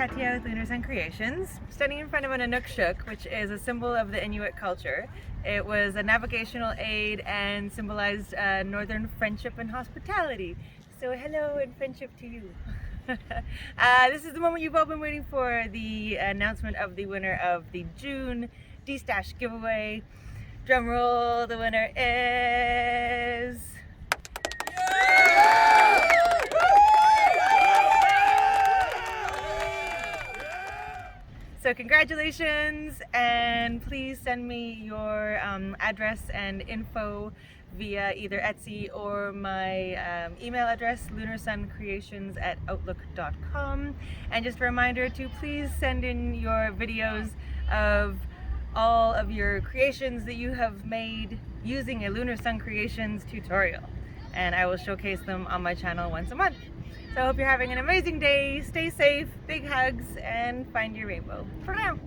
Katia with Lunar Sun Creations. Standing in front of an Inukshuk, which is a symbol of the Inuit culture. It was a navigational aid and symbolized northern friendship and hospitality. So hello and friendship to you. This is the moment you've all been waiting for, the announcement of the winner of the June Destash Giveaway. Drum roll, the winner is... So congratulations, and please send me your address and info via either Etsy or my email address, lunarsuncreations@outlook.com. And just a reminder to please send in your videos of all of your creations that you have made using a Lunar Sun Creations tutorial, and I will showcase them on my channel once a month. So I hope you're having an amazing day, stay safe, big hugs, and find your rainbow. For now.